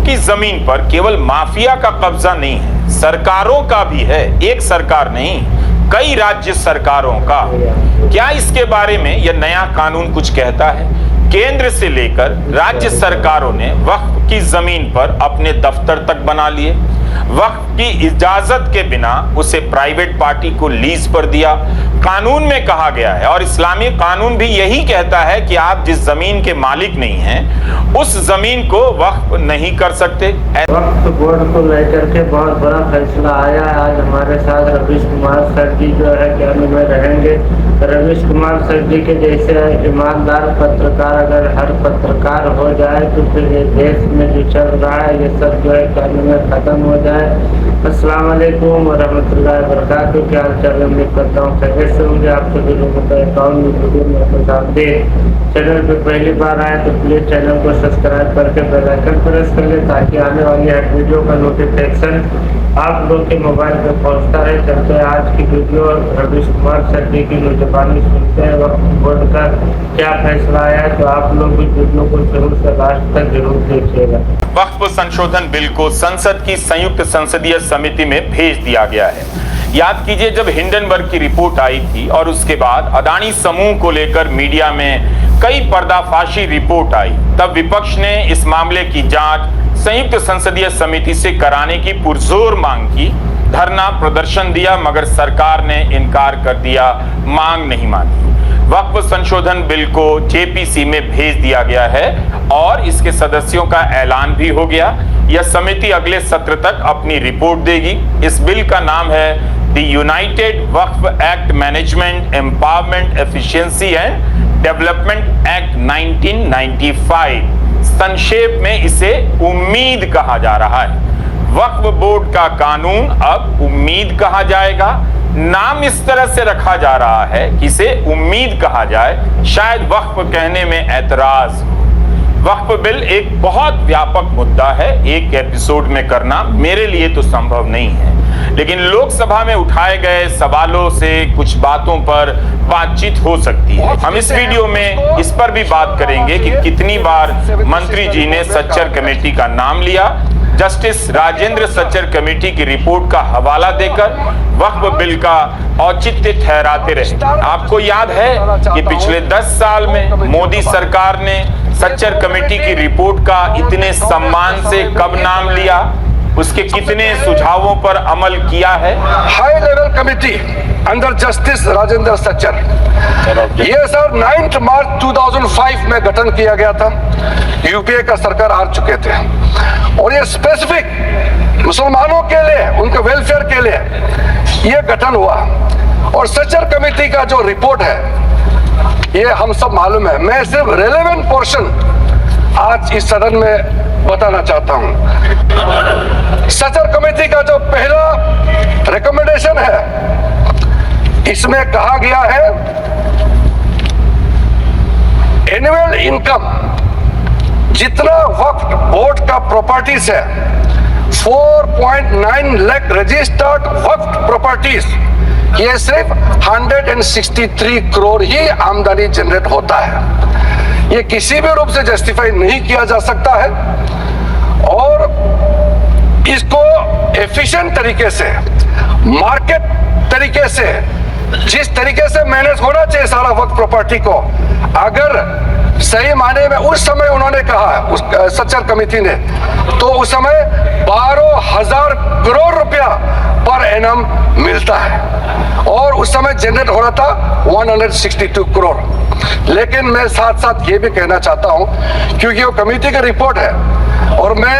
वक्फ की जमीन पर केवल माफिया का कब्जा नहीं है, सरकारों का भी है। एक सरकार नहीं, कई राज्य सरकारों का। क्या इसके बारे में यह नया कानून कुछ कहता है? केंद्र से लेकर राज्य सरकारों ने वक्फ की जमीन पर अपने दफ्तर तक बना लिए। वक्फ की इजाजत के बिना उसे प्राइवेट पार्टी को लीज पर दिया। कानून में कहा गया है, और इस्लामी कानून भी यही कहता है कि आप जिस जमीन के मालिक नहीं हैं, उस जमीन को वक्फ नहीं कर सकते। वक्फ बोर्ड को लेकर के बहुत बड़ा फैसला आया है। आज हमारे साथ रवीश कुमार सर जी जो है ज्ञान में रहेंगे। रवीश कुमार सर जी के जैसे ईमानदार पत्रकार अगर हर पत्रकार हो जाए तो फिर ये देश में जो चल रहा है ये सब जो है ज्ञान में खत्म हो जाए। अस्सलाम वालेकुम वरहमतुल्लाहि वबरकातुहू। क्या हाल चाल? उम्मीद करता हूँ खैरियत से होंगे। आप सभी लोगों का अकाउंट में वीडियो में आपके साथ दे। चैनल पे पहली बार आए तो प्लीज चैनल को सब्सक्राइब करके बेल आइकन प्रेस कर ले, ताकि आने वाली हर वीडियो का नोटिफिकेशन आप लोग के मोबाइल पे पहुंचता रहे। चलते आज की वीडियो रवीश कुमार सर जी की जुबानी सुनते हैं वक्फ बोर्ड का क्या फैसला आया है, तो आप लोग भी वीडियो को जरूर से लास्ट तक जरूर देखिएगा। वक्फ संशोधन बिल को संसद की संयुक्त संसदीय समिति में भेज दिया गया है। याद कीजिए, जब हिंडनबर्ग की रिपोर्ट आई थी और उसके बाद अदानी समूह को लेकर मीडिया में कई पर्दाफाशी रिपोर्ट आई, तब विपक्ष ने इस मामले की जांच संयुक्त संसदीय समिति से कराने की पुरजोर मांग की। धरना प्रदर्शन दिया, मगर सरकार ने इनकार कर दिया, मांग नहीं मानी। वक्फ संशोधन बिल को जेपीसी में भेज दिया गया है और इसके सदस्यों का ऐलान भी हो गया। यह समिति अगले सत्र तक अपनी रिपोर्ट देगी। इस बिल का नाम है the United Waqf act management empowerment efficiency and development act 1995। संक्षेप में इसे उम्मीद कहा जा रहा है। वक्फ बोर्ड का कानून अब उम्मीद कहा जाएगा। नाम इस तरह से रखा जा रहा है कि इसे उम्मीद कहा जाए, शायद वक्फ कहने में ऐतराज। वक्फ बिल एक बहुत व्यापक मुद्दा है, एक एपिसोड में करना मेरे लिए तो संभव नहीं है, लेकिन लोकसभा में उठाए गए सवालों से कुछ बातों पर बातचीत हो सकती है। हम इस वीडियो में इस पर भी बात करेंगे कि कितनी बार मंत्री जी ने सच्चर कमेटी का नाम लिया। जस्टिस राजेंद्र सच्चर कमेटी की रिपोर्ट का हवाला देकर वक्फ बिल का औचित्य ठहराते रहे। आपको याद है कि पिछले 10 साल में मोदी सरकार ने सच्चर कमेटी की रिपोर्ट का इतने सम्मान से कब नाम लिया, उसके कितने सुझावों पर अमल किया है। High level committee under justice Rajendra Sachar, ये सर 9 मार्च 2005 में गठन किया गया था। यूपीए का सरकार आ चुके थे और ये स्पेसिफिक मुसलमानों के लिए, उनके वेलफेयर के लिए ये गठन हुआ। और सच्चर कमेटी का जो रिपोर्ट है ये हम सब मालूम है। मैं सिर्फ रेलेवेंट पोर्शन आज इस सदन में बताना चाहता हूं। सच्चर कमेटी का जो पहला रिकमेंडेशन है, इसमें कहा गया है एनुअल इनकम जितना वक्फ बोर्ड का प्रॉपर्टीज है 4.9 लाख रजिस्टर्ड वक्फ प्रॉपर्टीज, ये सिर्फ 163 करोड़ ही आमदनी जनरेट होता है। ये किसी भी रूप से जस्टिफाई नहीं किया जा सकता है और इसको एफिशिएंट तरीके से, मार्केट तरीके से, जिस तरीके से मैनेज होना चाहिए सारा वक्फ प्रॉपर्टी को, अगर सही माने में उस समय उन्होंने कहा, उस सच्चर कमेटी ने, तो उस समय 12,000 करोड़ रुपया पर एनम मिलता है और उस समय जनरेट हो रहा था 162 करोड़। लेकिन मैं साथ साथ ये भी कहना चाहता हूं, क्योंकि वो कमेटी की रिपोर्ट है और मैं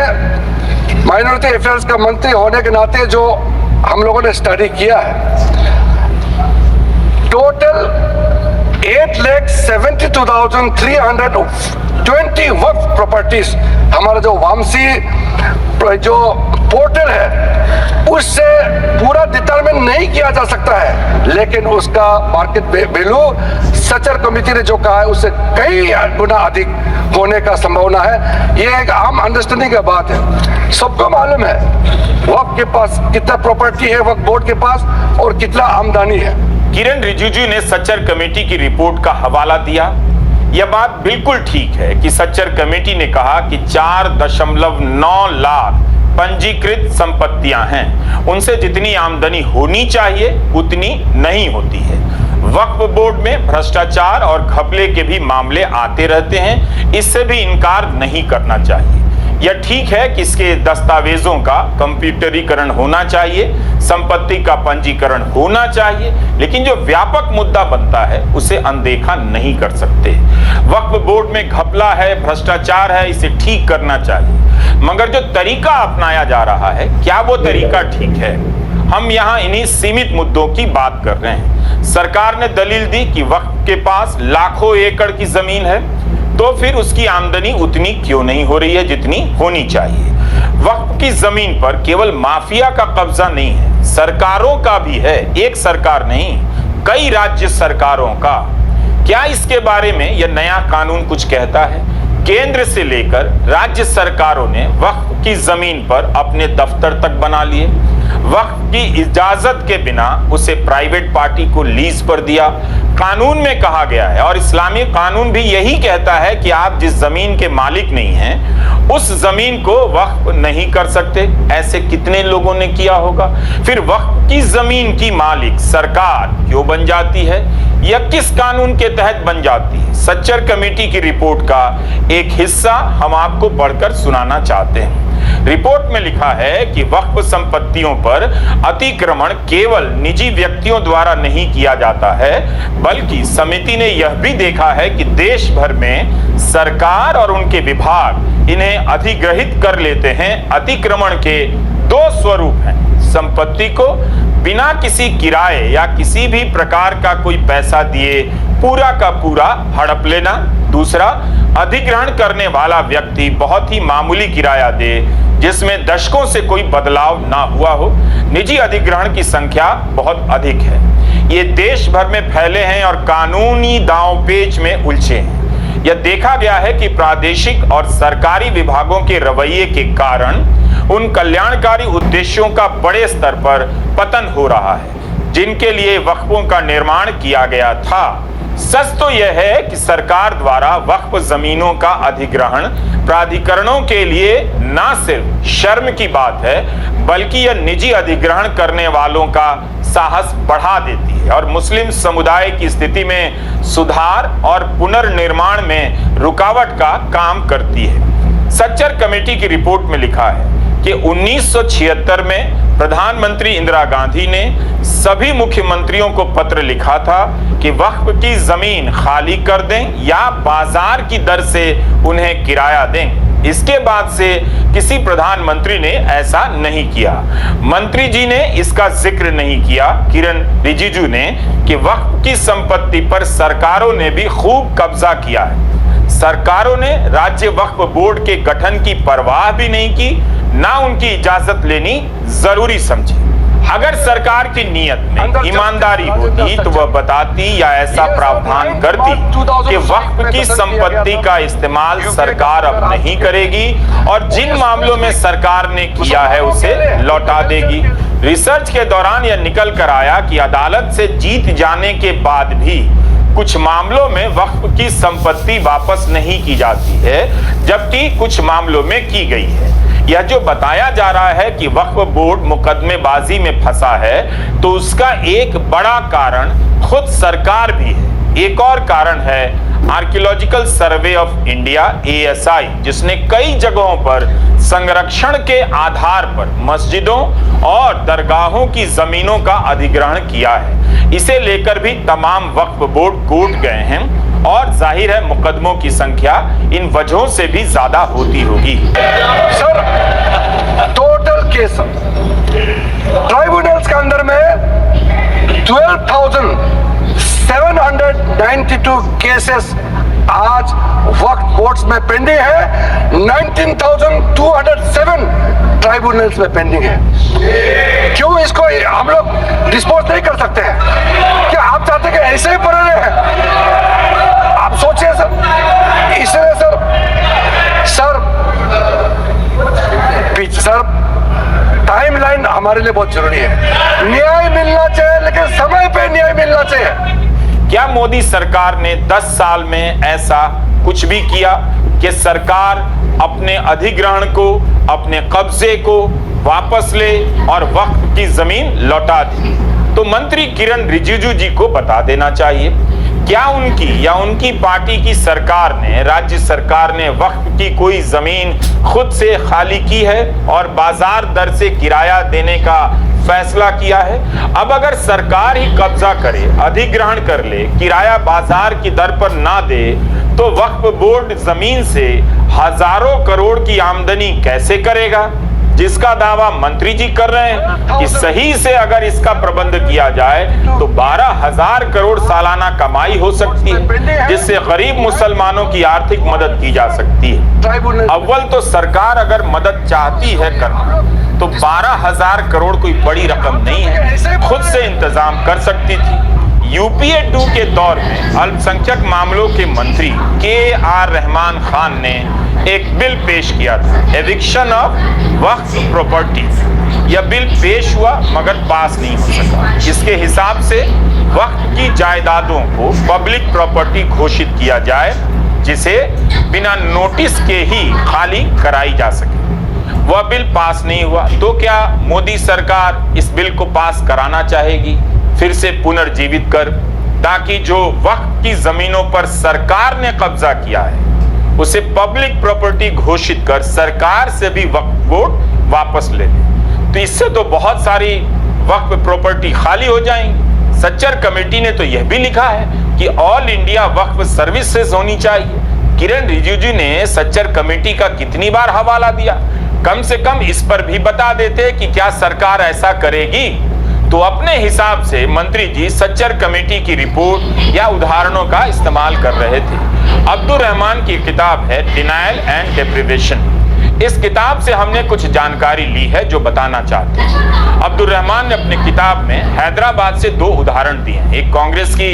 माइनॉरिटी अफेयर्स का मंत्री होने के नाते जो हम लोगों ने स्टडी किया है, टोटल 8,72,320 वक्फ प्रॉपर्टीज हमारा जो वामसी जो पोर्टल है उससे पूरा डिटरमिन नहीं किया जा सकता है, लेकिन उसका मार्केट वैल्यू सच्चर कमेटी ने जो कहा है उससे कई गुना अधिक होने का संभावना है। ये एक आम अंडरस्टैंडिंग की बात है। सबको मालूम है वक्फ के पास कितना प्रॉपर्टी है, वक्फ बोर्ड के पास, और कितना आमदनी है। किरण रिजिजू ने सच्चर कमेटी की रिपोर्ट का हवाला दिया। यह बात बिल्कुल ठीक है कि सच्चर कमेटी ने कहा कि 4.9 लाख पंजीकृत संपत्तियां हैं, उनसे जितनी आमदनी होनी चाहिए उतनी नहीं होती है। वक्फ बोर्ड में भ्रष्टाचार और घपले के भी मामले आते रहते हैं, इससे भी इनकार नहीं करना चाहिए। यह ठीक है कि इसके दस्तावेजों का कंप्यूटरीकरण होना चाहिए, संपत्ति का पंजीकरण होना चाहिए, लेकिन जो व्यापक मुद्दा बनता है उसे अनदेखा नहीं कर सकते। वक्फ बोर्ड में घपला है, भ्रष्टाचार है, इसे ठीक करना चाहिए, मगर जो तरीका अपनाया जा रहा है क्या वो तरीका ठीक है? हम यहाँ इन्हीं सीमित मुद्दों की बात कर रहे हैं। सरकार ने दलील दी कि वक्फ के पास लाखों एकड़ की जमीन है, तो फिर उसकी आमदनी उतनी क्यों नहीं हो रही है जितनी होनी चाहिए? वक्फ की जमीन पर केवल माफिया का कब्जा नहीं है, सरकारों का भी है। एक सरकार नहीं, कई राज्य सरकारों का। क्या इसके बारे में यह नया कानून कुछ कहता है? केंद्र से लेकर राज्य सरकारों ने वक्फ की जमीन पर अपने दफ्तर तक बना लिए, वक्फ की इजाजत के बिना उसे प्राइवेट पार्टी को लीज पर दिया। कानून में कहा गया है, और इस्लामी कानून भी यही कहता है कि आप जिस जमीन के मालिक नहीं हैं उस जमीन को वक्फ नहीं कर सकते। ऐसे कितने लोगों ने किया होगा? फिर वक्फ की जमीन की मालिक सरकार क्यों बन जाती है? यह किस कानून के तहत बन जाती है? सच्चर कमेटी की रिपोर्ट का एक हिस्सा हम आपको पढ़कर सुनाना चाहते हैं। रिपोर्ट में लिखा है कि वक्फ संपत्तियों पर अतिक्रमण केवल निजी व्यक्तियों द्वारा नहीं किया जाता है, बल्कि समिति ने यह भी देखा है कि देश भर में सरकार और उनके विभाग इन्हें अधिग्रहित कर लेते हैं। अतिक्रमण के दो स्वरूप हैं: संपत्ति को बिना किसी किराए या किसी भी प्रकार का कोई पैसा दिए पूरा का पूरा हड़प लेना। दूसरा, अधिग्रहण करने वाला व्यक्ति बहुत ही मामूली किराया दे जिसमें दशकों से कोई बदलाव ना हुआ हो। निजी अधिग्रहण की संख्या बहुत अधिक है, ये देश भर में फैले हैं और कानूनी दांवपेच में उलझे हैं। यह देखा गया है कि प्रादेशिक और सरकारी विभागों के रवैये के कारण उन कल्याणकारी उद्देश्यों का बड़े स्तर पर पतन हो रहा है जिनके लिए वक्फों का निर्माण किया गया था। सच तो यह है कि सरकार द्वारा वक्फ जमीनों का अधिग्रहण प्राधिकरणों के लिए न सिर्फ शर्म की बात है, बल्कि यह निजी अधिग्रहण करने वालों का साहस बढ़ा देती है और मुस्लिम समुदाय की स्थिति में सुधार और पुनर्निर्माण में रुकावट का काम करती है। सच्चर कमेटी की रिपोर्ट में लिखा है कि 1976 में प्रधानमंत्री इंदिरा गांधी ने सभी मुख्यमंत्रियों को पत्र लिखा था कि वक्फ की जमीन खाली कर दें या बाजार की दर से उन्हें किराया दें। इसके बाद से किसी प्रधानमंत्री ने ऐसा नहीं किया। मंत्री जी ने इसका जिक्र नहीं किया, किरण रिजिजू ने, कि वक्फ की संपत्ति पर सरकारों ने भी खूब कब्जा किया है। सरकारों ने राज्य वक्फ बोर्ड के गठन की परवाह भी नहीं की, ना उनकी इजाजत लेनी जरूरी समझी। अगर सरकार की नियत में ईमानदारी होती तो वह बताती या ऐसा प्रावधान करती कि वक्फ की संपत्ति का इस्तेमाल सरकार अब नहीं करेगी और जिन मामलों में सरकार ने किया है उसे लौटा देगी। रिसर्च के दौरान यह निकल कर आया कि अदालत से जीत जाने के बाद भी कुछ मामलों में वक्फ की संपत्ति वापस नहीं की जाती है, जबकि कुछ मामलों में की गई है। यह जो बताया जा रहा है कि वक्फ बोर्ड मुकदमेबाजी में फंसा है, तो उसका एक बड़ा कारण खुद सरकार भी है। एक और कारण है archaeological survey of India ASI, जिसने कई जगहों पर संरक्षण के आधार पर मस्जिदों और दरगाहों की जमीनों का अधिग्रहण किया है। इसे लेकर भी तमाम वक्फ बोर्ड कोर्ट गए हैं और जाहिर है मुकदमों की संख्या इन वजहों से भी ज्यादा होती होगी। सर, टोटल केस ट्राइब्यूनल्स के अंदर में 12,792 केसेस आज वक्फ बोर्ड्स में पेंडिंग है। 19,207 ट्राइब्यूनल्स में पेंडिंग है। क्यों इसको हम लोग डिस्पोज नहीं कर सकते हैं? क्या आप चाहते हैं कि ऐसे ही पड़े रहे? आप सोचिए सर, इसलिए सर टाइमलाइन हमारे लिए बहुत जरूरी है। न्याय मिलना चाहिए, लेकिन समय पे न्याय मिलना चाहिए। क्या मोदी सरकार ने 10 साल में ऐसा कुछ भी किया कि सरकार अपने अधिग्रहण को, अपने कब्जे को वापस ले और वक्फ की जमीन लौटा दी? तो मंत्री किरण रिजिजू जी को बता देना चाहिए, क्या उनकी या उनकी पार्टी की सरकार ने, राज्य सरकार ने वक्फ की कोई जमीन खुद से खाली की है और बाजार दर से किराया देने का फैसला किया है? अब अगर सरकार ही कब्जा करे, अधिग्रहण कर ले, किराया बाजार की दर पर ना दे, तो वक्फ बोर्ड जमीन से हजारों करोड़ की आमदनी कैसे करेगा? जिसका दावा मंत्री जी कर रहे हैं कि सही से अगर इसका प्रबंध किया जाए तो 12,000 करोड़ सालाना कमाई हो सकती है, जिससे गरीब मुसलमानों की आर्थिक मदद की जा सकती है। अव्वल तो सरकार अगर मदद चाहती है करना तो 12,000 करोड़ कोई बड़ी रकम नहीं है, खुद से इंतजाम कर सकती थी। यूपीए 2 के दौर में अल्पसंख्यक मामलों के मंत्री KR रहमान खान ने एक बिल पेश किया था, एविक्शन ऑफ वक्फ प्रॉपर्टी। यह बिल पेश हुआ मगर पास नहीं हो सका। इसके हिसाब से वक्फ की जायदादों को पब्लिक प्रॉपर्टी घोषित किया जाए, जिसे बिना नोटिस के ही खाली कराई जा सके। वह बिल पास नहीं हुआ। तो क्या मोदी सरकार इस बिल को पास कराना चाहेगी, फिर से पुनर्जीवित कर, ताकि जो वक्फ की जमीनों पर सरकार ने कब्जा किया है उसे पब्लिक प्रॉपर्टी घोषित कर सरकार से भी वक्फ बोर्ड वापस ले ले? तो इससे तो बहुत सारी वक्फ प्रॉपर्टी खाली हो जाएंगी। सच्चर कमेटी ने तो यह भी लिखा है कि ऑल इंडिया वक्फ सर्विसेज होनी चाहिए। किरण रिजिजू ने सच्चर कमेटी का कितनी बार हवाला दिया? कम से कम इस पर भी बता देते कि क्या सरकार ऐसा करेगी। तो अपने हिसाब से मंत्री जी सच्चर कमेटी की रिपोर्ट या उदाहरणों का इस्तेमाल कर रहे थे। अब्दुल रहमान की किताब है डिनायल एंड डेप्रिवेशन। इस किताब से हमने कुछ जानकारी ली है जो बताना चाहते हैं। अब्दुल रहमान ने अपनी किताब में हैदराबाद से 2 उदाहरण दिए हैं। एक कांग्रेस की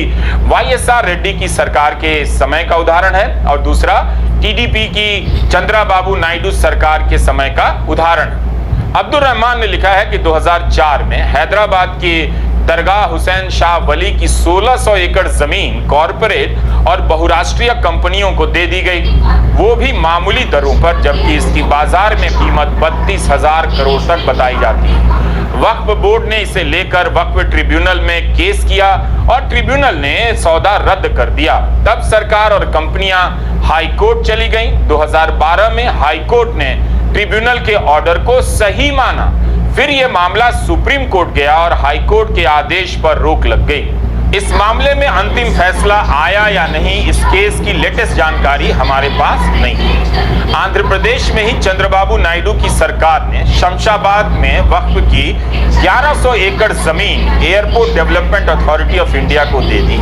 YSR रेड्डी की सरकार के समय का उदाहरण है और दूसरा TDP की चंद्राबाबू नायडू सरकार के समय का उदाहरण है। अब्दुल रहमान ने लिखा है कि 2004 में हैदराबाद की दरगाह हुसैन शाह वली की 1600 एकड़ जमीन कॉरपोरेट और बहुराष्ट्रीय कंपनियों को दे दी गई, वो भी मामूली दरों पर, जबकि इसकी बाजार में कीमत 32,000 करोड़ तक बताई जाती है। वक्फ बोर्ड ने इसे लेकर वक्फ ट्रिब्यूनल में केस किया और ट्रिब्यूनल ने सौदा रद्द कर दिया। तब सरकार और कंपनियां हाई कोर्ट चली गईं। 2012 में हाई कोर्ट ने ट्रिब्यूनल के ऑर्डर को सही माना। फिर यह मामला सुप्रीम कोर्ट गया और हाई कोर्ट के आदेश पर रोक लग गई। इस मामले में अंतिम फैसला आया या नहीं, इस केस की लेटेस्ट जानकारी हमारे पास नहीं है। आंध्र प्रदेश में ही चंद्रबाबू नायडू की सरकार ने शमशाबाद में वक्फ की 1100 एकड़ जमीन airport development authority of India को दे दी,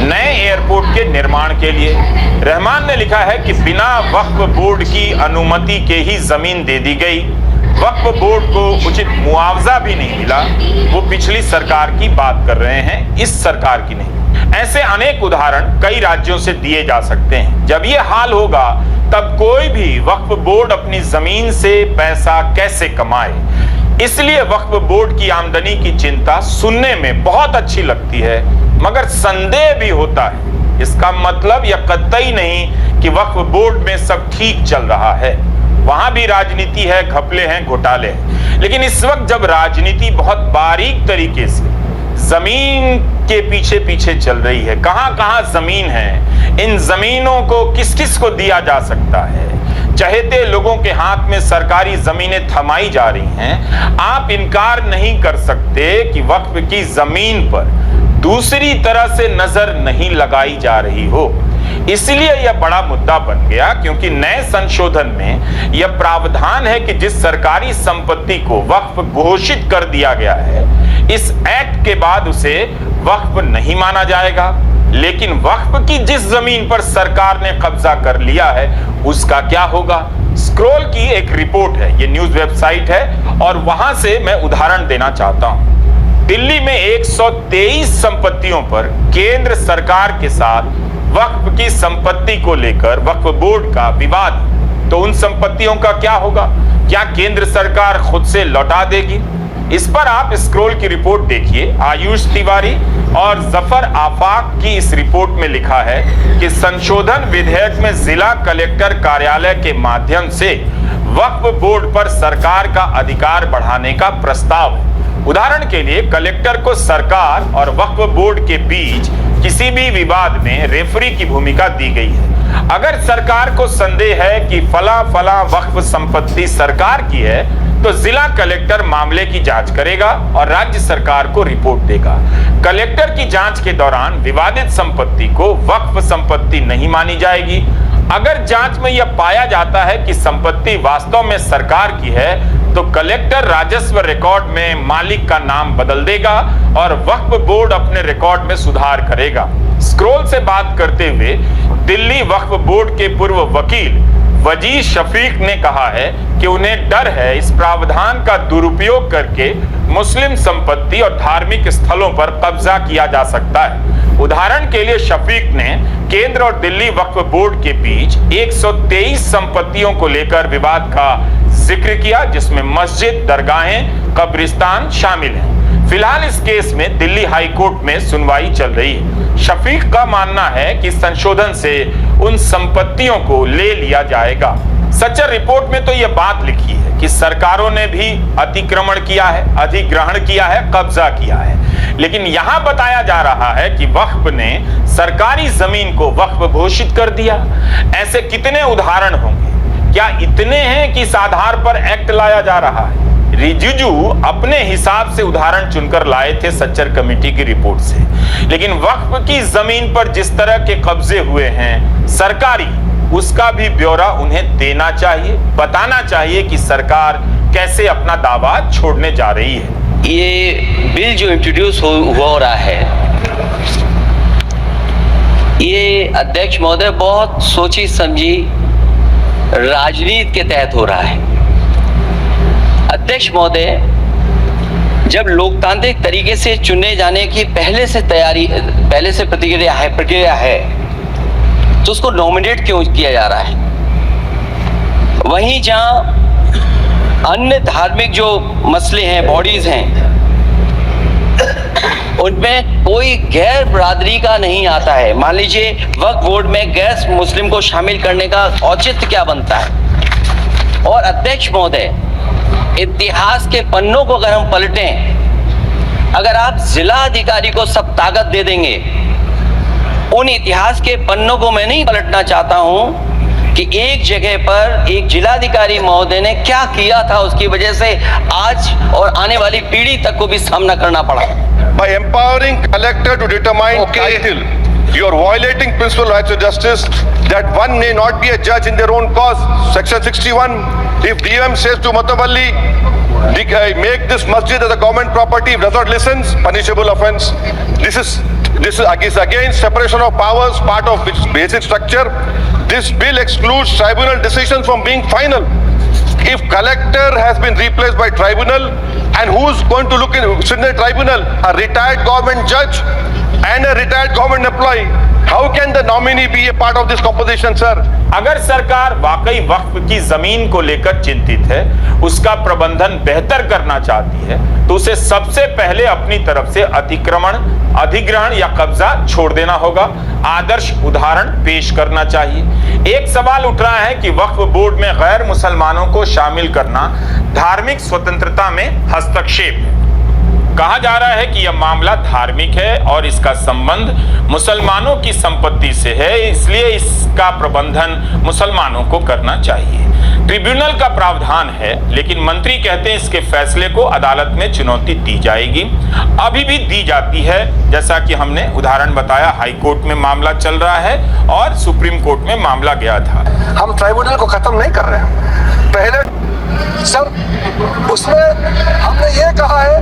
नए एयरपोर्ट के निर्माण के लिए। रहमान ने लिखा है कि बिना वक्फ बोर्ड की अनुमति के ही जमीन दे दी गई। वक्फ बोर्ड को उचित मुआवजा भी नहीं मिला। वो पिछली सरकार की बात कर रहे हैं, इस सरकार की नहीं। ऐसे अनेक उदाहरण कई राज्यों से दिए जा सकते हैं। जब ये हाल होगा तब कोई भी वक्फ बोर्ड अपनी जमीन से पैसा कैसे कमाए? इसलिए वक्फ बोर्ड की आमदनी की चिंता सुनने में बहुत अच्छी लगती है, मगर संदेह भी होता है। इसका मतलब यह कतई नहीं कि वक्फ बोर्ड में सब ठीक चल रहा है। वहां भी राजनीति है, घपले हैं, घोटाले हैं। लेकिन इस वक्त जब राजनीति बहुत बारीक तरीके से जमीन के पीछे पीछे चल रही है, कहां कहां जमीन है, इन जमीनों को किस किस को दिया जा सकता है, चहेते लोगों के हाथ में सरकारी जमीनें थमाई जा रही हैं, आप इनकार नहीं कर सकते कि वक्फ की जमीन पर दूसरी तरह से नजर नहीं लगाई जा रही हो। इसलिए यह बड़ा मुद्दा बन गया, क्योंकि नए संशोधन में यह प्रावधान है कि जिस सरकारी संपत्ति को वक्फ घोषित कर दिया गया है, इस एक्ट के बाद उसे वक्फ नहीं माना जाएगा। लेकिन वक्फ की जिस जमीन पर सरकार ने कब्जा कर लिया है उसका क्या होगा? स्क्रॉल की एक रिपोर्ट है, ये न्यूज वेबसाइट है और वहां से मैं उदाहरण देना चाहता हूं। दिल्ली में 123 संपत्तियों पर केंद्र सरकार के साथ वक्फ की संपत्ति को लेकर वक्फ बोर्ड का विवाद। तो उन संपत्तियों का क्या होगा? क्या केंद्र सरकार खुद से लौटा देगी? इस पर आप स्क्रॉल की रिपोर्ट देखिए। आयुष तिवारी और जफर आफाक की इस रिपोर्ट में लिखा है कि संशोधन विधेयक में जिला कलेक्टर कार्यालय के माध्यम से वक्फ बोर्ड पर सरकार का अधिकार बढ़ाने का प्रस्ताव है। उदाहरण के लिए कलेक्टर को सरकार और वक्फ बोर्ड के बीच किसी भी विवाद में रेफरी की भूमिका दी गई है। अगर सरकार को संदेह है कि फला फला वक्फ संपत्ति सरकार की है तो जिला कलेक्टर मामले की जांच करेगा और राज्य सरकार को रिपोर्ट देगा। कलेक्टर की जांच के दौरान विवादित संपत्ति को वक्फ संपत्ति नहीं मानी जाएगी। अगर जांच में यह पाया जाता है कि संपत्ति वास्तव में सरकार की है तो कलेक्टर राजस्व रिकॉर्ड में मालिक का नाम बदल देगा और वक्फ बोर्ड अपने रिकॉर्ड में सुधार करेगा। स्क्रॉल से बात करते हुए दिल्ली वक्फ बोर्ड के पूर्व वकील वजीर शफीक ने कहा है कि उन्हें डर है इस प्रावधान का दुरुपयोग करके मुस्लिम संपत्ति और धार्मिक स्थलों पर कब्जा किया जा सकता है। उदाहरण के लिए शफीक ने केंद्र और दिल्ली वक्फ बोर्ड के बीच 123 संपत्तियों को लेकर विवाद का जिक्र किया, जिसमें मस्जिद, दरगाहें, कब्रिस्तान शामिल हैं। फिलहाल इस केस में दिल्ली हाई कोर्ट में सुनवाई चल रही है। शफीक का मानना है कि संशोधन से उन संपत्तियों को ले लिया जाएगा। सच्चर रिपोर्ट में तो यह बात लिखी है कि सरकारों ने भी अतिक्रमण किया है, अधिग्रहण किया है, कब्जा किया है, लेकिन यहां बताया जा रहा है कि वक्फ ने सरकारी जमीन को वक्फ घोषित कर दिया। ऐसे कितने उदाहरण होंगे? क्या इतने हैं कि इस आधार पर एक्ट लाया जा रहा है? रिजिजू अपने हिसाब से उदाहरण चुनकर लाए थे सच्चर कमेटी की रिपोर्ट से, लेकिन वक्फ की जमीन पर जिस तरह के कब्जे हुए हैं सरकारी, उसका भी ब्यौरा उन्हें देना चाहिए, बताना चाहिए कि सरकार कैसे अपना दावा छोड़ने जा रही है। ये बिल जो इंट्रोड्यूस हो रहा है, ये अध्यक्ष महोदय बहुत सोची समझी राजनीति के तहत हो रहा है। अध्यक्ष महोदय, जब लोकतांत्रिक तरीके से चुने जाने की पहले से प्रक्रिया है तो उसको नॉमिनेट क्यों किया जा रहा है? वहीं जहां अन्य धार्मिक जो मसले हैं, बॉडीज हैं, उनमें कोई गैर बरादरी का नहीं आता है। मान लीजिए वक्फ बोर्ड में गैर मुस्लिम को शामिल करने का औचित्य क्या बनता है? और अध्यक्ष महोदय, इतिहास के पन्नों को अगर हम पलटें, अगर आप जिला अधिकारी को सब ताकत दे देंगे, उन इतिहास के पन्नों को मैं नहीं पलटना चाहता हूं कि एक जगह पर एक जिलाधिकारी महोदय ने क्या किया था, उसकी वजह से आज और आने वाली पीढ़ी तक को भी सामना करना पड़ा। By empowering collector to determine title, you are violating principal rights of justice that one may not be a judge in their own cause. Section 61, if DM says to Matawalli, make this masjid as a government property, if does not listen, punishable offence. This is against separation of powers, part of which basic structure. This bill excludes tribunal decisions from being final. If collector has been replaced by tribunal, and who's going to sit in the tribunal? A retired government judge and a retired government employee. How can the nominee be a part of this composition, sir? अगर सरकार वाकई वक्फ की जमीन को लेकर चिंतित है, उसका प्रबंधन बेहतर करना चाहती है, तो उसे सबसे पहले अपनी तरफ से अतिक्रमण, अधिग्रहण या कब्जा छोड़ देना होगा। आदर्श उदाहरण पेश करना चाहिए। एक सवाल उठ रहा है कि वक्फ बोर्ड में गैर मुसलमानों को शामिल करना धार्मिक स्वतंत्रता में हस्तक्षेप है। कहा जा रहा है कि यह मामला धार्मिक है और इसका संबंध मुसलमानों की संपत्ति से है, इसलिए इसका प्रबंधन मुसलमानों को करना चाहिए। ट्रिब्यूनल का प्रावधान है, लेकिन मंत्री कहते हैं इसके फैसले को अदालत में चुनौती दी जाएगी। अभी भी दी जाती है, जैसा कि हमने उदाहरण बताया, हाई कोर्ट में मामला चल रहा है और सुप्रीम कोर्ट में मामला गया था। हम ट्राइब्यूनल को खत्म नहीं कर रहे हैं। पहले सर, उसमें हमने ये कहा है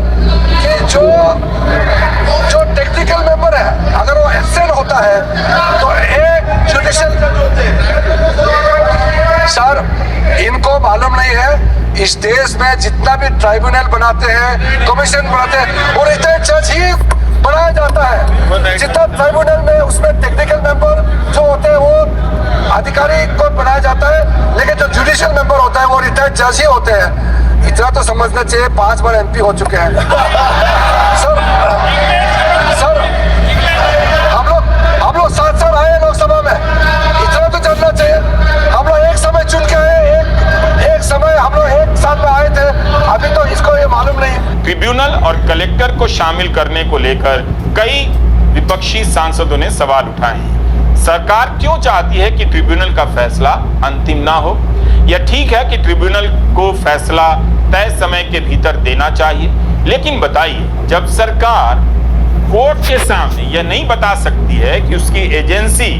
कि जो टेक्निकल मेंबर है, अगर वो एब्सेंट होता है तो एक जुडिशियल सर, इनको मालूम नहीं है इस देश में जितना भी ट्राइब्यूनल बनाते हैं, कमीशन बनाते हैं, वो रिटायर्ड जज ही बनाया जाता है। जितना ट्राइब्यूनल में उसमें टेक्निकल मेंबर जो होते हैं वो अधिकारी को बनाया जाता है, लेकिन जो जुडिशियल मेंबर होता है वो रिटायर्ड जज ही होते हैं। इतना तो समझना चाहिए 5 बार MP हो चुके हैं। सर हम लोग 7 साल आए लोकसभा में, इतना तो जानना चाहिए। हम लोग एक समय चुन के आए, एक समय हम लोग 1 साल में आए थे, अभी तो इसको ये मालूम नहीं। ट्रिब्यूनल और कलेक्टर को शामिल करने को लेकर कई विपक्षी सांसदों ने सवाल उठाए हैं। सरकार क्यों चाहती है कि ट्रिब्यूनल का फैसला अंतिम ना हो? यह ठीक है कि ट्रिब्यूनल को फैसला तय समय के भीतर देना चाहिए, लेकिन बताइए, जब सरकार कोर्ट के सामने यह नहीं बता सकती है कि उसकी एजेंसी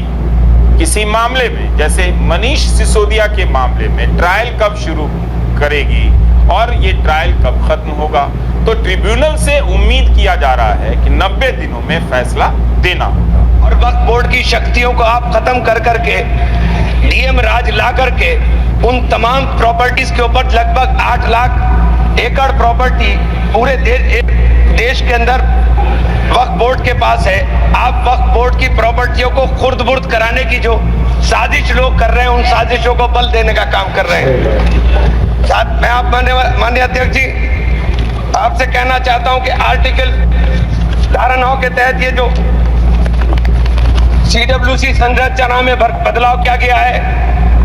किसी मामले में, जैसे मनीष सिसोदिया के मामले में, ट्रायल कब शुरू करेगी और ये ट्रायल कब खत्म होगा, तो ट्रिब्यूनल से उम्मीद किया जा रहा है कि 90 दिनों में फैसला देना होगा। और वक्फ बोर्ड की शक्तियों को आप खत्म कर करके डीएम राज ला करके उन तमाम प्रॉपर्टीज के ऊपर लगभग 8 लाख एकड़ प्रॉपर्टी पूरे देश के अंदर वक्फ बोर्ड के पास है। आप वक्फ बोर्ड की प्रॉपर्टियों को खुर्द-बुर्द कराने की जो साजिश लोग कर रहे हैं, उन साजिशों को बल देने का काम कर रहे हैं। साथ मैं आप माननीय अध्यक्ष जी आपसे कहना चाहता हूं कि आर्टिकल धारा 9 के तहत ये जो CWC संरचना में बदलाव किया गया है,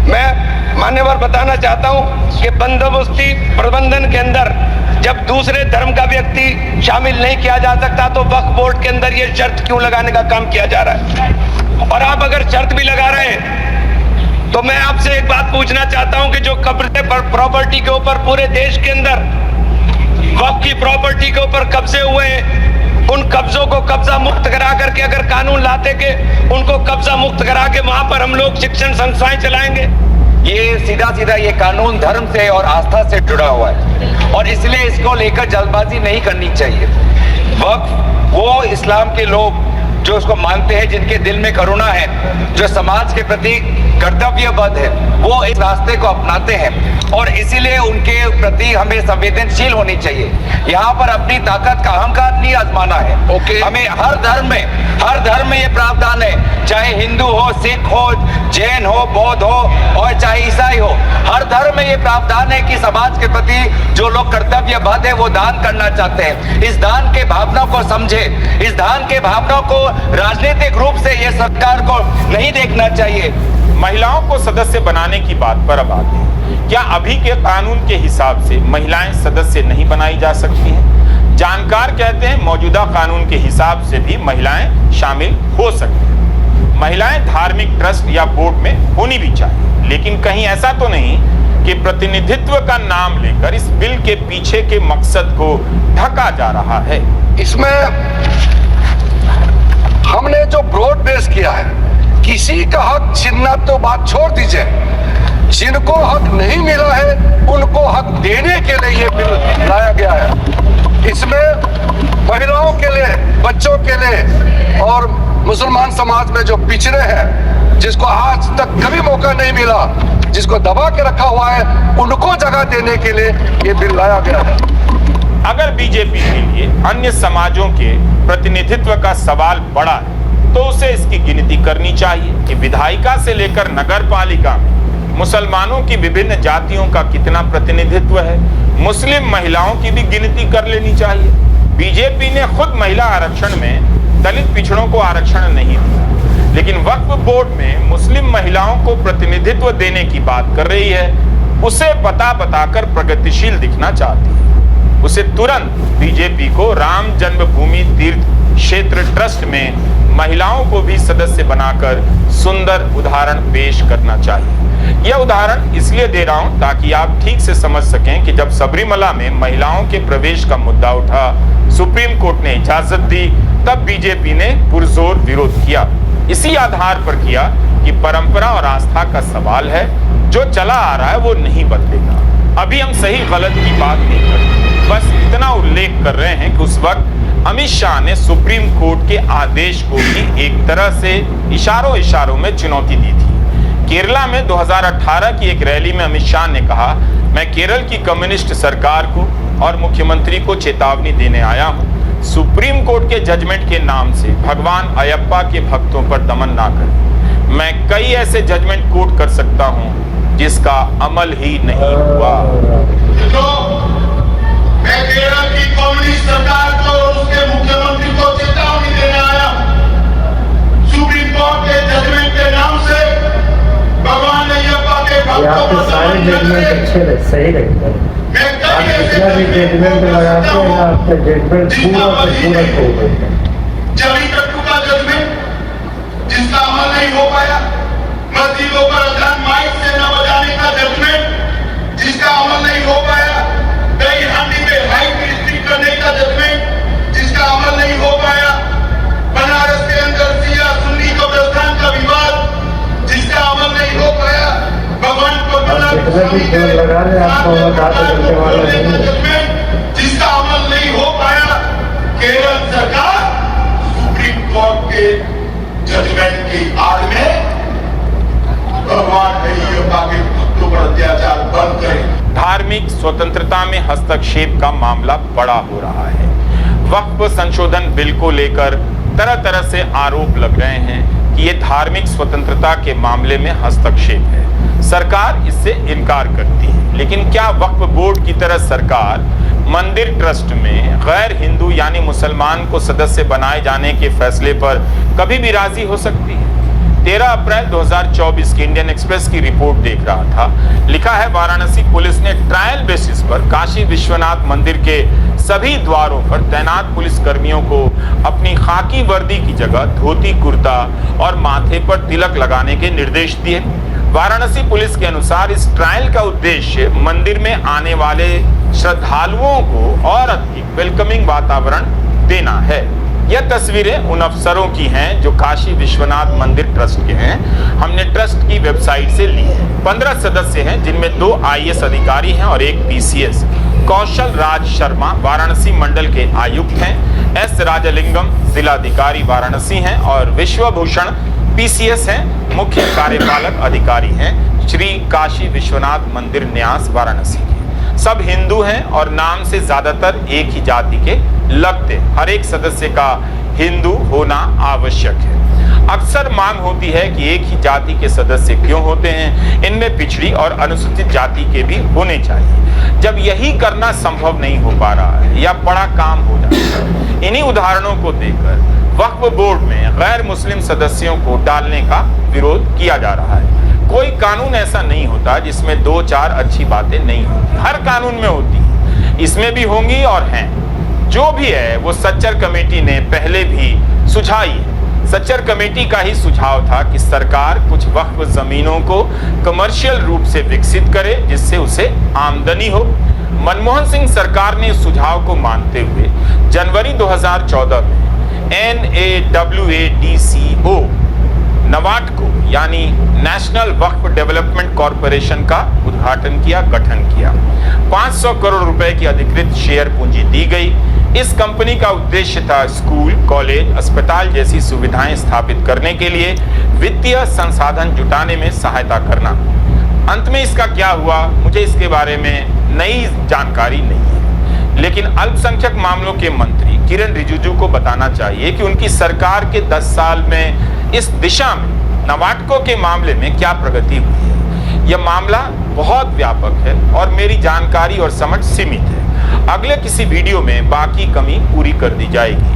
मैं मान्यवर बताना चाहता हूं कि बंदोबस्ती प्रबंधन के अंदर जब दूसरे धर्म का व्यक्ति शामिल नहीं किया जा सकता, तो वक्फ बोर्ड के अंदर ये शर्त क्यों लगाने का काम किया जा रहा है? और आप अगर शर्त भी लगा रहे हैं तो मैं आपसे एक बात पूछना चाहता हूं कि जो कब्जे पर प्रॉपर्टी के ऊपर पूरे देश के अंदर वक्फ की प्रॉपर्टी के ऊपर कब्जे हुए हैं, उन कब्जों को कब्जा मुक्त करा करके अगर कानून लाते के उनको कब्जा मुक्त करा के वहां पर हम लोग शिक्षण संस्थाएं चलाएंगे। ये सीधा ये कानून धर्म से और आस्था से जुड़ा हुआ है और इसलिए इसको लेकर जल्दबाजी नहीं करनी चाहिए। वक्फ वो इस्लाम के लोग जो उसको मानते हैं, जिनके दिल में करुणा है, जो समाज के प्रति कर्तव्यबद्ध है, वो इस रास्ते को अपनाते हैं और इसीलिए उनके प्रति हमें संवेदनशील होनी चाहिए। यहाँ पर अपनी ताकत का अहंकार नहीं आजमाना है। हमें हर धर्म में ये प्रावधान है, चाहे हिंदू हो, सिख हो, जैन हो, बौद्ध हो और चाहे ईसाई हो, हर धर्म में ये प्रावधान है कि समाज के प्रति जो लोग कर्तव्यबद्ध है वो दान करना चाहते हैं। इस दान के भावना को समझे, इस दान के भावना को राजनीतिक रूप से ये सरकार को नहीं देखना चाहिए। महिलाओं को सदस्य बनाने की बात पर अब आते हैं। क्या अभी के कानून के हिसाब से महिलाएं सदस्य नहीं बनाई जा सकती हैं? जानकार कहते हैं मौजूदा कानून के हिसाब से भी महिलाएं शामिल हो सकती हैं। महिलाएं धार्मिक ट्रस्ट या बोर्ड में होनी भी चाहिए, लेकिन कहीं ऐसा तो नहीं कि प्रतिनिधित्व का नाम लेकर इस बिल के पीछे के मकसद को ढका जा रहा है। इसमें हमने जो ब्रॉड बेस किया है, किसी का हक छीनना तो बात छोड़ दीजिए, जिनको हक नहीं मिला है उनको हक देने के लिए ये बिल लाया गया है। इसमें महिलाओं के लिए, बच्चों के लिए और मुसलमान समाज में जो पिछड़े हैं, जिसको आज तक कभी मौका नहीं मिला, जिसको दबा के रखा हुआ है, उनको जगह देने के लिए ये बिल लाया गया है। अगर बीजेपी के लिए अन्य समाजों के प्रतिनिधित्व का सवाल बड़ा है तो उसे इसकी गिनती करनी चाहिए कि विधायिका से लेकर नगर पालिका में मुसलमानों की विभिन्न जातियों का कितना प्रतिनिधित्व है। मुस्लिम महिलाओं की भी गिनती कर लेनी चाहिए। बीजेपी ने खुद महिला आरक्षण में दलित पिछड़ों को आरक्षण नहीं दिया, लेकिन वक्फ बोर्ड में मुस्लिम महिलाओं को प्रतिनिधित्व देने की बात कर रही है। उसे बताकर प्रगतिशील दिखना चाहती है। उसे तुरंत बीजेपी को राम जन्मभूमि तीर्थ क्षेत्र ट्रस्ट में महिलाओं को भी सदस्य बनाकर सुंदर उदाहरण पेश करना चाहिए। यह उदाहरण इसलिए दे रहा हूं ताकि आप ठीक से समझ सकें कि जब सबरीमला में महिलाओं के प्रवेश का मुद्दा उठा, सुप्रीम कोर्ट ने इजाजत दी, तब बीजेपी ने पुरजोर विरोध किया। इसी आधार पर किया कि परंपरा और आस्था का सवाल है, जो चला आ रहा है वो नहीं बदलेगा। अभी हम सही गलत की बात नहीं करते, बस इतना उल्लेख कर रहे हैं कि उस वक्त अमित शाह ने सुप्रीम कोर्ट के आदेश को भी एक तरह से इशारों में चुनौती दी थी। केरला में 2018 की एक रैली में अमित शाह ने कहा, मैं केरल की कम्युनिस्ट सरकार को और मुख्यमंत्री को चेतावनी देने आया हूं, सुप्रीम कोर्ट के जजमेंट के नाम से भगवान अयप्पा के भक्तों पर दमन ना करें। मैं कई ऐसे जजमेंट कोर्ट कर सकता हूं जिसका अमल ही नहीं हुआ। सही रहेगा। आप जितना भी जजमेंट लगाते हैं ना, आपका जजमेंट पूरा से पूरा सही रहता है। जली कट्टू का जजमेंट जिसका अमल नहीं हो पाया, मस्जिदों पर अजान माइक से न बजाने का जजमेंट जिसका अमल नहीं हो पाया, दही हांडी में हाइट रिस्ट्रिक्ट करने का जजमेंट जिसका अमल नहीं हो पाया, बनारस के अंदर शिया सुन्नी कब्रिस्तान का विवाद जिसका अमल नहीं हो पाया, भगवान को कितना भी जोर लगा रहे आपको बात करने वाला नहीं है। जजमेंट जिसका अमल नहीं हो पाया, केरल सरकार सुप्रीम कोर्ट के जजमेंट की आड़ में भगवान अय्यप्पा के भक्तों पर अत्याचार बंद करें। धार्मिक स्वतंत्रता में हस्तक्षेप का मामला बड़ा हो रहा है। वक्फ संशोधन बिल को लेकर तरह तरह से आरोप लग रहे हैं कि ये धार्मिक स्वतंत्रता के मामले में हस्तक्षेप है। सरकार इससे इनकार करती है, लेकिन क्या वक्फ बोर्ड की तरह सरकार मंदिर ट्रस्ट में गैर हिंदू यानी मुसलमान को सदस्य बनाए जाने के फैसले पर कभी भी राजी हो सकती है? 13 अप्रैल 2024 की इंडियन एक्सप्रेस की रिपोर्ट देख रहा था। लिखा है, वाराणसी पुलिस ने ट्रायल बेसिस पर काशी विश्वनाथ मंदिर के सभी द्वारों पर तैनात पुलिस कर्मियों को अपनी खाकी वर्दी की जगह धोती कुर्ता और माथे पर तिलक लगाने के निर्देश दिए। वाराणसी पुलिस के अनुसार इस ट्रायल का उद्देश्य मंदिर में आने वाले श्रद्धालुओं को और अधिक वेलकमिंग वातावरण देना है। यह तस्वीरें उन अफसरों की हैं जो काशी विश्वनाथ मंदिर ट्रस्ट के हैं। हमने ट्रस्ट की वेबसाइट से ली है। 15 सदस्य हैं, जिनमें 2 IAS अधिकारी हैं और 1 PCS। कौशल राज शर्मा वाराणसी मंडल के आयुक्त हैं, S राजलिंगम जिलाधिकारी वाराणसी हैं और विश्वभूषण PCS हैं, मुख्य कार्यपालक अधिकारी हैं, श्री काशी विश्वनाथ मंदिर न्यास वाराणसी के। सब हिंदू हैं और नाम से ज्यादातर एक ही जाति के लगते। हर एक सदस्य का हिंदू होना आवश्यक है। अक्सर मांग होती है कि एक ही जाति के सदस्य क्यों होते हैं, इनमें पिछड़ी और अनुसूचित जाति के भी होने चाहिए। जब यही करना संभव नहीं हो पा रहा है या बड़ा काम हो जाता है, इन्हीं उदाहरणों को देखकर वक्फ बोर्ड में गैर मुस्लिम सदस्यों को डालने का विरोध किया जा रहा है। कोई कानून ऐसा नहीं होता जिसमें 2-4 अच्छी बातें नहीं होती। हर कानून में होती है, इसमें भी होंगी और हैं। जो भी है वो सच्चर कमेटी ने पहले भी सुझाई है। सच्चर कमेटी का ही सुझाव था कि सरकार कुछ वक्फ जमीनों को कमर्शियल रूप से विकसित करे जिससे उसे आमदनी हो। मनमोहन सिंह सरकार ने इस सुझाव को मानते हुए जनवरी 2014 में NAWADCO नवाटको यानी नेशनल वक्फ डेवलपमेंट कॉरपोरेशन का उद्घाटन किया, गठन किया। 500 करोड़ रुपए की अधिकृत शेयर पूंजी दी गई। इस कंपनी का उद्देश्य था स्कूल, कॉलेज, अस्पताल जैसी सुविधाएं स्थापित करने के लिए वित्तीय संसाधन जुटाने में सहायता करना। अंत में इसका क्या हुआ, मुझे इसके बारे में नई जानकारी नहीं है, लेकिन अल्पसंख्यक मामलों के मंत्री किरण रिजिजू को बताना चाहिए कि उनकी सरकार के 10 साल में इस दिशा में नवाटको के मामले में क्या प्रगति हुई है। यह मामला बहुत व्यापक है और मेरी जानकारी और समझ सीमित है। अगले किसी वीडियो में बाकी कमी पूरी कर दी जाएगी।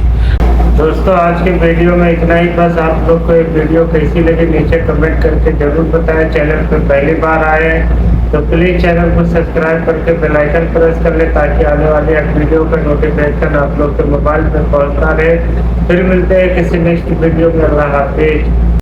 दोस्तों, आज के वीडियो में इतना ही। बस आप लोग को ये वीडियो कैसी लगी नीचे कमेंट करके जरूर बताएं। चैनल पर पहली बार आए तो प्लीज चैनल को सब्सक्राइब करके बेल आइकन प्रेस कर ले ताकि आने वाली हर वीडियो का नोटिफिकेशन आप लोग के मोबाइल पे पहुंचता रहे। फिर मिलते हैं किसी नेक्स्ट वीडियो में। अल्लाह हाफिज।